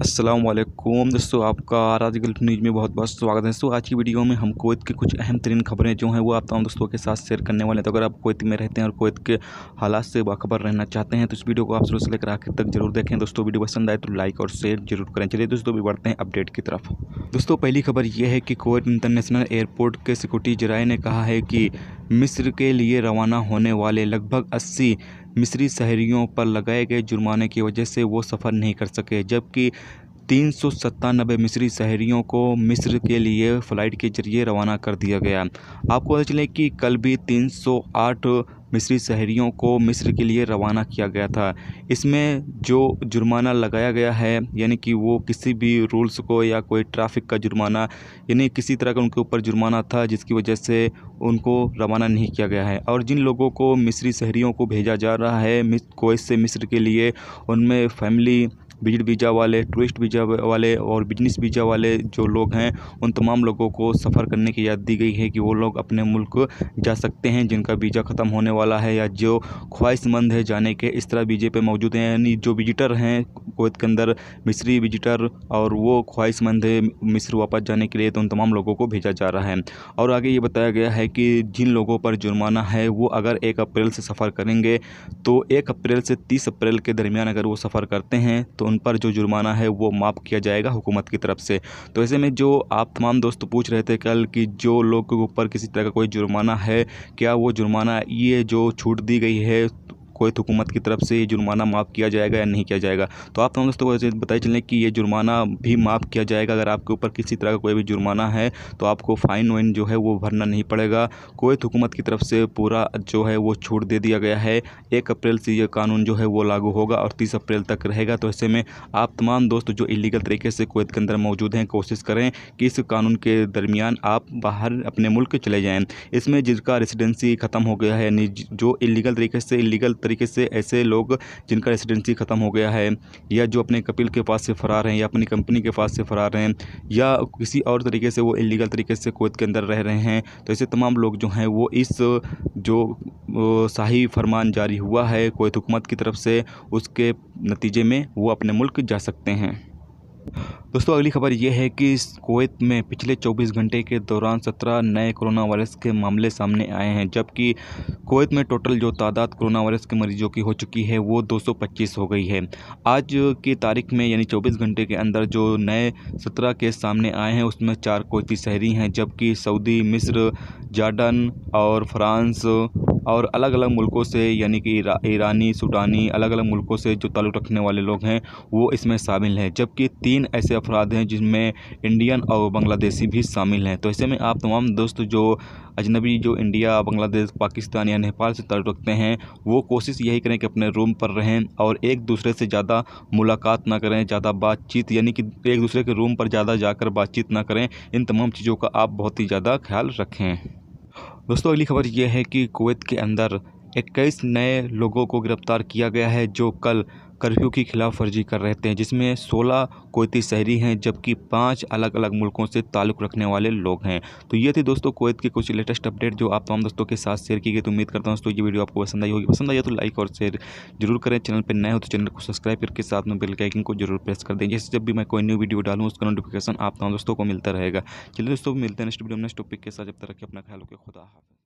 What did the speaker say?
अस्सलाम वालेकुम दोस्तों, आपका आज गल्फ न्यूज़ में बहुत बहुत स्वागत है। दोस्तों आज की वीडियो में हम कुवैत की कुछ अहम तरीन खबरें जो हैं वो आप तमाम दोस्तों के साथ शेयर करने वाले हैं। तो अगर आप कुवैत में रहते हैं और कुवैत के हालात से बाखबर रहना चाहते हैं तो इस वीडियो को आप शुरू से लेकर आखिर तक जरूर देखें। दोस्तों वीडियो पसंद आए तो लाइक और शेयर जरूर करें। चलिए दोस्तों भी बढ़ते हैं अपडेट की तरफ। दोस्तों पहली खबर यह है कि कुवैत इंटरनेशनल एयरपोर्ट के सिक्योरिटी जराये ने कहा है कि मिस्र के लिए रवाना होने वाले लगभग 80 मिस्री शहरियों पर लगाए गए जुर्माने की वजह से वो सफ़र नहीं कर सके, जबकि 397 मिस्री शहरियों को मिस्र के लिए फ़्लाइट के ज़रिए रवाना कर दिया गया। आपको पता चले कि कल भी 308 मिस्री शहरियों को मिस्र के लिए रवाना किया गया था। इसमें जो जुर्माना लगाया गया है यानी कि वो किसी भी रूल्स को या कोई ट्रैफिक का जुर्माना यानी किसी तरह का उनके ऊपर जुर्माना था जिसकी वजह से उनको रवाना नहीं किया गया है। और जिन लोगों को मिस्री शहरियों को भेजा जा रहा है कुवैत से मिस्र के लिए, उनमें फैमिली विजिट वीज़ा वाले, टूरिस्ट वीज़ा वाले और बिजनेस वीज़ा वाले जो लोग हैं, उन तमाम लोगों को सफ़र करने की इजाज़त दी गई है कि वो लोग अपने मुल्क जा सकते हैं जिनका वीज़ा ख़त्म होने वाला है या जो ख्वाहिशमंद है जाने के, इस तरह वीज़े पे मौजूद हैं। यानी जो विजिटर हैं कुवैत के अंदर मिस्री विजिटर और वो ख्वाहिशमंद है मिस्र वापस जाने के लिए, तो उन तमाम लोगों को भेजा जा रहा है। और आगे ये बताया गया है कि जिन लोगों पर जुर्माना है वो अगर 1 अप्रैल से सफ़र करेंगे तो 1 अप्रैल से 30 अप्रैल के दरमियान अगर वो सफ़र करते हैं तो उन पर जो जुर्माना है वो माफ़ किया जाएगा हुकूमत की तरफ से। तो ऐसे में जो आप तमाम दोस्त पूछ रहे थे कल कि जो लोग के ऊपर किसी तरह का कोई जुर्माना है, क्या वो जुर्माना ये जो छूट दी गई है कुवैत हुकूमत की तरफ से, ये जुर्माना माफ़ किया जाएगा या नहीं किया जाएगा? तो आप तमाम दोस्तों को बताए चलें कि ये जुर्माना भी माफ़ किया जाएगा। अगर आपके ऊपर किसी तरह का कोई भी जुर्माना है तो आपको फ़ाइन वाइन जो है वो भरना नहीं पड़ेगा। कुवैत हुकूमत की तरफ से पूरा जो है वो छूट दे दिया गया है। 1 अप्रैल से ये कानून जो है वो लागू होगा और 30 अप्रैल तक रहेगा। तो ऐसे में आप तमाम दोस्त जो इलीगल तरीके से कुवैत के अंदर मौजूद हैं, कोशिश करें कि इस कानून के दरमियान आप बाहर अपने मुल्क चले जाएँ। इसमें जिनका रेसिडेंसी ख़त्म हो गया है, यानी जो इलीगल तरीके से ऐसे लोग जिनका रेसिडेंसी ख़त्म हो गया है या जो अपने कपिल के पास से फ़रार हैं या अपनी कंपनी के पास से फ़रार हैं या किसी और तरीके से वो इलीगल तरीके से कुवैत के अंदर रह रहे हैं, तो ऐसे तमाम लोग जो हैं वो इस जो शाही फरमान जारी हुआ है कुवैत हुकूमत की तरफ से, उसके नतीजे में वो अपने मुल्क जा सकते हैं। दोस्तों अगली खबर ये है कि कुवैत में पिछले 24 घंटे के दौरान 17 नए कोरोना वायरस के मामले सामने आए हैं, जबकि कुवैत में टोटल जो तादाद कोरोना वायरस के मरीजों की हो चुकी है वो 225 हो गई है। आज की तारीख में यानी 24 घंटे के अंदर जो नए 17 केस सामने आए हैं उसमें 4 कुवैती शहरी हैं, जबकि सऊदी, मिस्र, जॉर्डन और फ्रांस और अलग अलग मुल्कों से यानी कि ईरानी, सूडानी, अलग अलग मुल्कों से जो ताल्लुक़ रखने वाले लोग हैं वो इसमें शामिल हैं, जबकि 3 ऐसे अफराद हैं जिनमें इंडियन और बांग्लादेशी भी शामिल हैं। तो ऐसे में आप तमाम दोस्त जो अजनबी जो इंडिया, बांग्लादेश, पाकिस्तान या नेपाल से ताल्लुक़ रखते हैं वो कोशिश यही करें कि अपने रूम पर रहें और एक दूसरे से ज़्यादा मुलाकात ना करें, ज़्यादा बातचीत यानी कि एक दूसरे के रूम पर ज़्यादा जाकर बातचीत ना करें। इन तमाम चीज़ों का आप बहुत ही ज़्यादा ख्याल रखें। दोस्तों अगली खबर यह है कि कुवैत के अंदर 21 नए लोगों को गिरफ्तार किया गया है जो कल कर्फ्यू की खिलाफ वर्जी कर रहे थे, जिसमें 16 कुवैती शहरी हैं जबकि 5 अलग अलग मुल्कों से ताल्लुक़ रखने वाले लोग हैं। तो ये थी दोस्तों कुवैत के कुछ लेटेस्ट अपडेट जो आप तमाम दोस्तों के साथ शेयर की गई। तो उम्मीद करता हूँ दोस्तों ये वीडियो आपको पसंद आई होगी। पसंद आई तो लाइक और शेयर जरूर करें। चैनल पर नए हो तो चैनल को सब्सक्राइब करके साथ में बेल के आइकन को जरूर प्रेस कर दें, जैसे जब भी मैं कोई न्यू वीडियो डालूँ उसका नोटिफिकेशन आप तमाम दोस्तों को मिलता रहेगा। चलिए दोस्तों मिलते हैं नेक्स्ट वीडियो में नेक्स्ट टॉपिक के साथ। जब तक रखिए अपना ख्याल रखिए। खुदा हाफ़िज़।